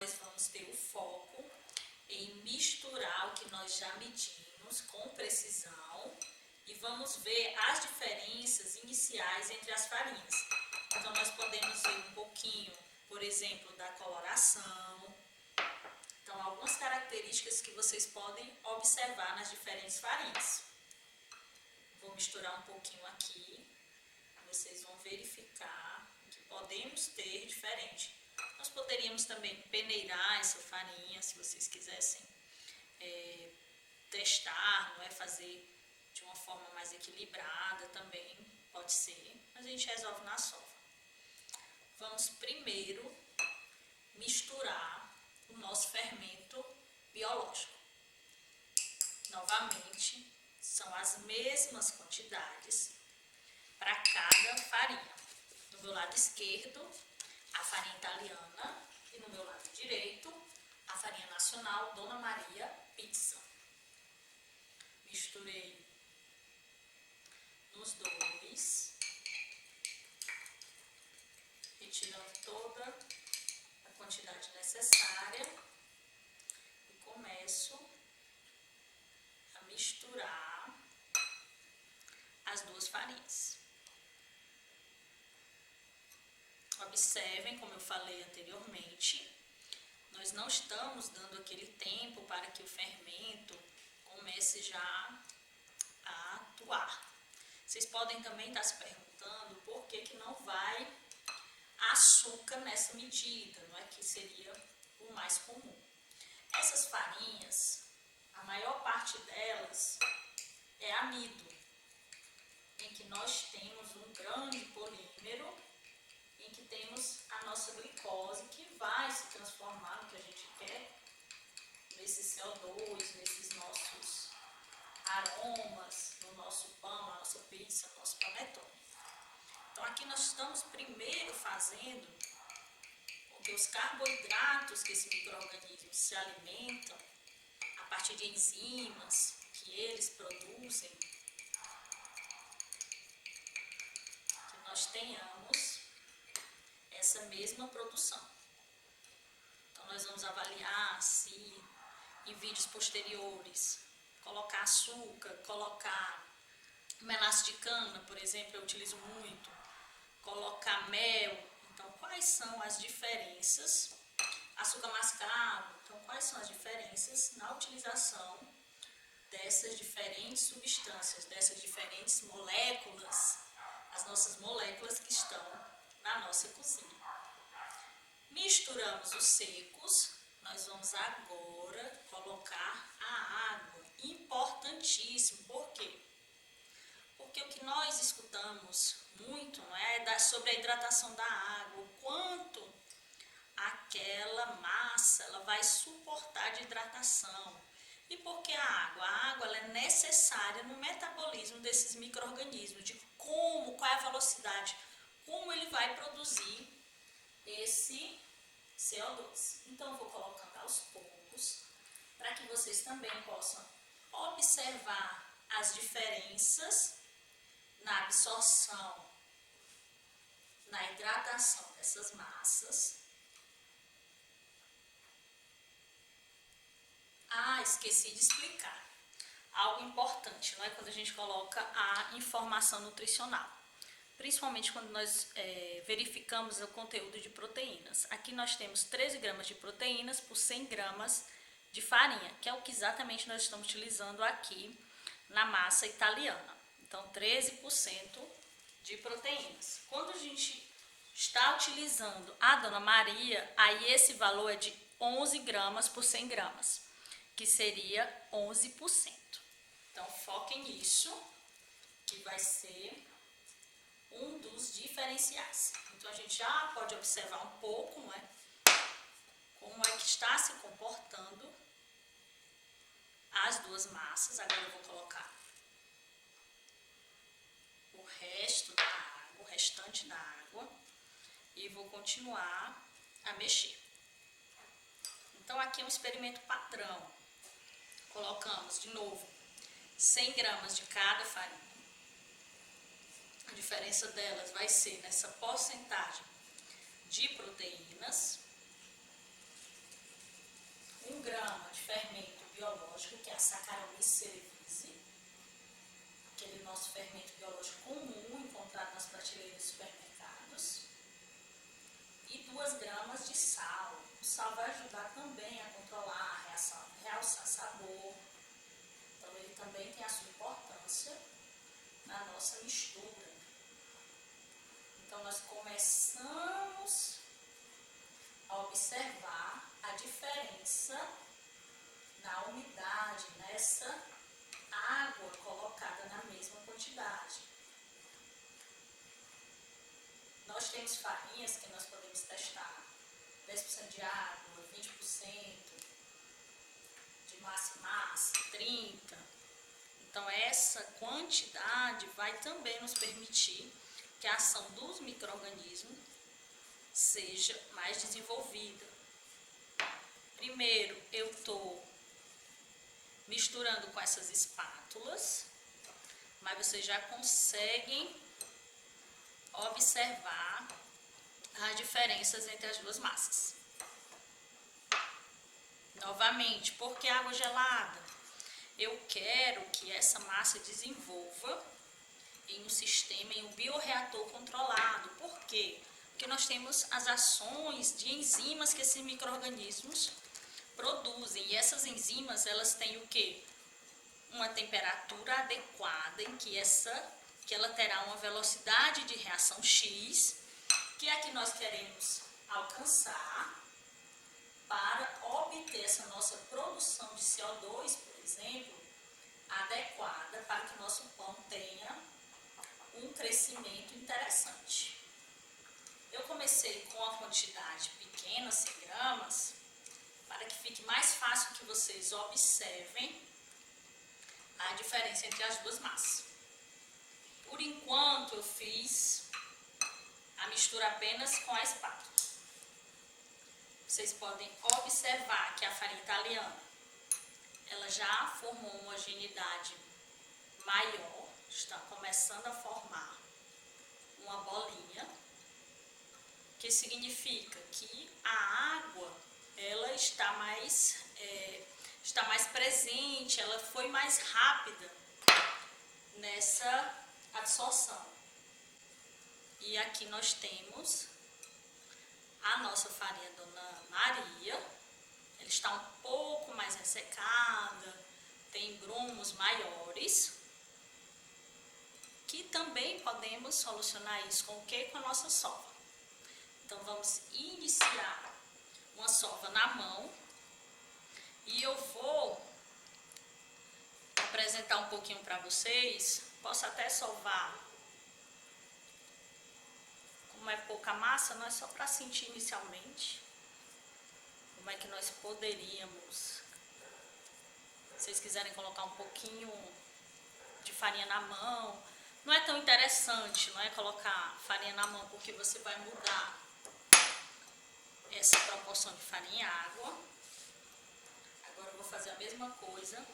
Nós vamos ter o foco em misturar o que nós já medimos com precisão e vamos ver as diferenças iniciais entre as farinhas. Então, nós podemos ver um pouquinho, por exemplo, da coloração. Então, algumas características que vocês podem observar nas diferentes farinhas. Vou misturar um pouquinho aqui, vocês vão verificar o que podemos ter diferente. Nós poderíamos também peneirar essa farinha, se vocês quisessem testar, não é? Fazer de uma forma mais equilibrada também, pode ser, mas a gente resolve na sova. Vamos primeiro misturar o nosso fermento biológico. Novamente, são as mesmas quantidades para cada farinha. Do meu lado esquerdo, a farinha italiana e no meu lado direito, a farinha nacional Dona Maria Pizza. Misturei nos dois, retirando toda a quantidade necessária e começo a misturar as duas farinhas. Observem, como eu falei anteriormente, nós não estamos dando aquele tempo para que o fermento comece já a atuar. Vocês podem também estar se perguntando por que não vai açúcar nessa medida, não é? Que seria o mais comum. Essas farinhas, a maior parte delas é amido, em que nós temos um grande polímero, em que temos a nossa glicose, que vai se transformar no que a gente quer, nesse CO2, nesses nossos aromas, no nosso pão, na nossa pizza, no nosso panetone. Então, aqui nós estamos primeiro fazendo com que os carboidratos que esse micro-organismo se alimentam, a partir de enzimas que eles produzem, que nós tenhamos essa mesma produção. Então, nós vamos avaliar se em vídeos posteriores colocar açúcar, colocar melaço de cana, por exemplo, eu utilizo muito, colocar mel. Então, quais são as diferenças? Açúcar mascavo, então quais são as diferenças na utilização dessas diferentes substâncias, dessas diferentes moléculas, as nossas moléculas que estão na nossa cozinha. Misturamos os secos, nós vamos agora colocar a água. Importantíssimo, por quê? Porque o que nós escutamos muito, não é, sobre a hidratação da água, o quanto aquela massa ela vai suportar de hidratação. E por que a água? A água ela é necessária no metabolismo desses micro-organismos, de qual é a velocidade, como ele vai produzir esse CO2. Então, eu vou colocando aos poucos, para que vocês também possam observar as diferenças na absorção, na hidratação dessas massas. Esqueci de explicar algo importante, não é? Quando a gente coloca a informação nutricional, principalmente quando nós verificamos o conteúdo de proteínas. Aqui nós temos 13 gramas de proteínas por 100 gramas de farinha, que é o que exatamente nós estamos utilizando aqui na massa italiana. Então, 13% de proteínas. Quando a gente está utilizando a Dona Maria, aí esse valor é de 11 gramas por 100 gramas, que seria 11%. Então, foquem nisso, que vai ser um dos diferenciais. Então, a gente já pode observar um pouco, não é? Como é que está se comportando as duas massas. Agora eu vou colocar o resto da água, o restante da água, e vou continuar a mexer. Então, aqui é um experimento padrão. Colocamos de novo 100 gramas de cada farinha. A diferença delas vai ser nessa porcentagem de proteínas. biológico, que é a Saccharomyces cerevisiae, aquele nosso fermento biológico comum encontrado nas prateleiras dos supermercados, e 2 gramas de sal. O sal vai ajudar também a controlar a reação, realçar sabor. Então ele também tem a sua importância na nossa mistura. Então nós começamos a observar a diferença na umidade, nessa água colocada na mesma quantidade. Nós temos farinhas que nós podemos testar, 10% de água, 20% de massa, 30%. Então essa quantidade vai também nos permitir que a ação dos micro-organismos seja mais desenvolvida. Primeiro, eu estou misturando com essas espátulas, mas vocês já conseguem observar as diferenças entre as 2 massas. Novamente, por que água gelada? Eu quero que essa massa desenvolva em um sistema, em um bioreator controlado. Por quê? Porque nós temos as ações de enzimas que esses micro-organismos produzem. E essas enzimas, elas têm o quê? Uma temperatura adequada em que ela terá uma velocidade de reação X, que é a que nós queremos alcançar para obter essa nossa produção de CO2, por exemplo, adequada para que o nosso pão tenha um crescimento interessante. Eu comecei com uma quantidade pequena, 100 gramas, para que fique mais fácil que vocês observem a diferença entre as 2 massas. Por enquanto, eu fiz a mistura apenas com a espátula. Vocês podem observar que a farinha italiana, ela já formou uma homogeneidade maior, está começando a formar uma bolinha, que significa que a água, ela está mais presente, ela foi mais rápida nessa absorção. E aqui nós temos a nossa farinha Dona Maria. Ela está um pouco mais ressecada, tem grumos maiores, que também podemos solucionar isso com o quê? Com a nossa sova. Então vamos iniciar uma sova na mão e eu vou apresentar um pouquinho para vocês. Posso até sovar, como é pouca massa, não é só para sentir inicialmente como é que nós poderíamos, se vocês quiserem colocar um pouquinho de farinha na mão, não é tão interessante, não é colocar farinha na mão, porque você vai mudar essa proporção de farinha e água. Agora eu vou fazer a mesma coisa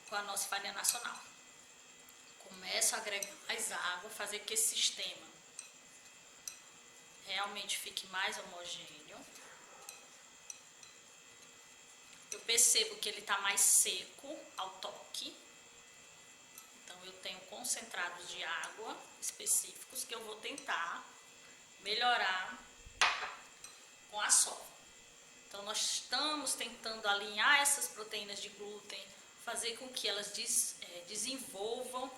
com a nossa farinha nacional. Começo a agregar mais água, fazer que esse sistema realmente fique mais homogêneo. Eu percebo que ele está mais seco ao toque. Então eu tenho concentrados de água específicos que eu vou tentar melhorar com a sova. Então nós estamos tentando alinhar essas proteínas de glúten, fazer com que elas desenvolvam,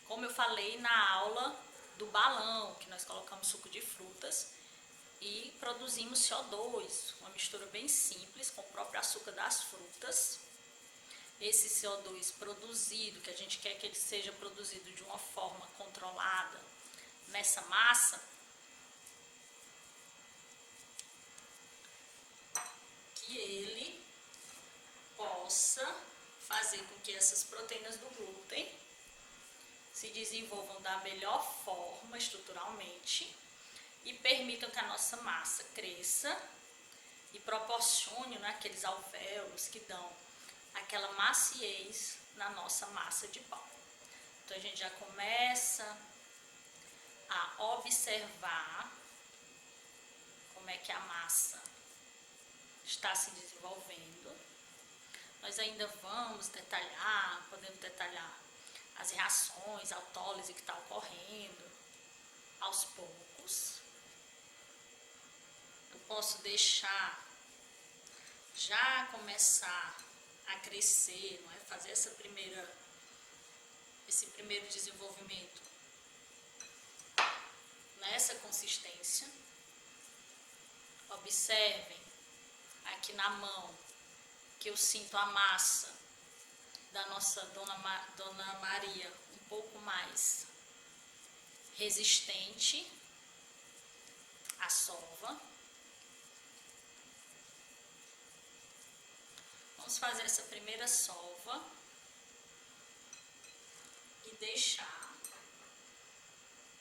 como eu falei na aula do balão, que nós colocamos suco de frutas e produzimos CO2, uma mistura bem simples com o próprio açúcar das frutas. Esse CO2 produzido, que a gente quer que ele seja produzido de uma forma controlada nessa massa, que ele possa fazer com que essas proteínas do glúten se desenvolvam da melhor forma estruturalmente e permitam que a nossa massa cresça e proporcione, né, aqueles alvéolos que dão aquela maciez na nossa massa de pão. Então a gente já começa a observar como é que a massa está se desenvolvendo. nós ainda vamos detalhar, podemos detalhar as reações, a autólise que está ocorrendo aos poucos. Eu posso deixar já começar a crescer, não é? Fazer esse primeiro desenvolvimento nessa consistência. Observem aqui na mão que eu sinto a massa da nossa Dona Maria um pouco mais resistente à sova. Vamos fazer essa primeira sova e deixar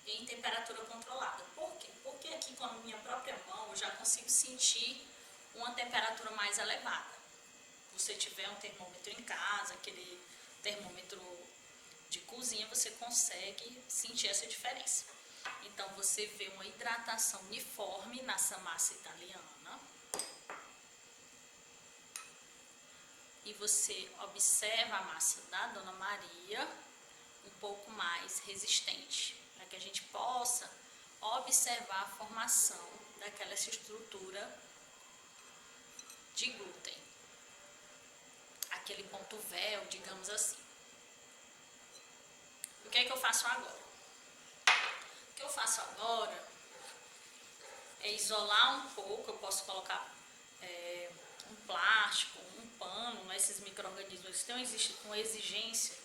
em temperatura controlada. Por quê? Porque aqui com a minha própria mão eu já consigo sentir uma temperatura mais elevada. Se você tiver um termômetro em casa, aquele termômetro de cozinha, você consegue sentir essa diferença. Então você vê uma hidratação uniforme nessa massa italiana. E você observa a massa da Dona Maria um pouco mais resistente, para que a gente possa observar a formação daquela estrutura de glúten, aquele ponto véu, digamos assim. O que é que eu faço agora? O que eu faço agora é isolar um pouco. Eu posso colocar um plástico, um pano, esses micro-organismos têm uma exigência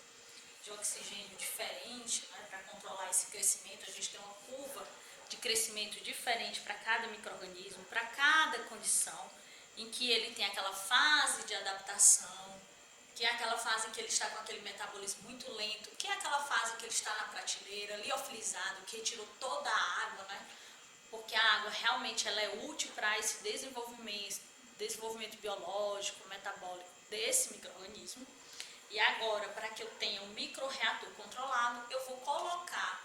de oxigênio diferente, né, para controlar esse crescimento. A gente tem uma curva de crescimento diferente para cada micro-organismo, para cada condição, em que ele tem aquela fase de adaptação, que é aquela fase em que ele está com aquele metabolismo muito lento, que é aquela fase em que ele está na prateleira, liofilizado, que retirou toda a água, né? Porque a água realmente ela é útil para esse desenvolvimento biológico, metabólico desse micro-organismo. E agora, para que eu tenha um microreator controlado, eu vou colocar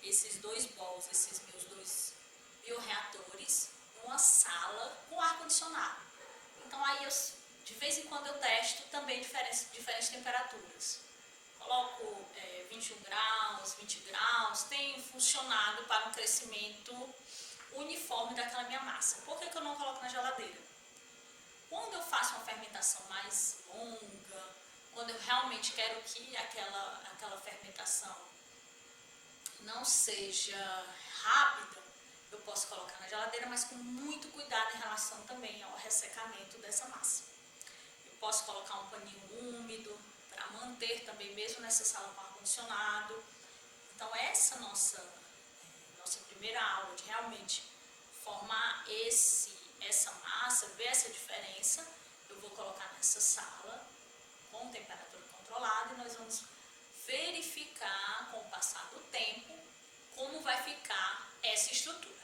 esses dois bols, esses meus dois bioreatores, numa sala com ar-condicionado. Então aí de vez em quando eu testo também diferentes temperaturas. Coloco 21 graus, 20 graus, tem funcionado para um crescimento uniforme daquela minha massa. Por que eu não coloco na geladeira? Quando eu faço uma fermentação mais longa, quando eu realmente quero que aquela fermentação não seja rápida, eu posso colocar na geladeira, mas com muito cuidado em relação também ao ressecamento dessa massa. Eu posso colocar um paninho úmido para manter também, mesmo nessa sala com ar-condicionado. Então essa nossa primeira aula de realmente formar essa massa, ver essa diferença, eu vou colocar nessa sala com temperatura controlada e nós vamos verificar com o passar do tempo como vai ficar essa estrutura.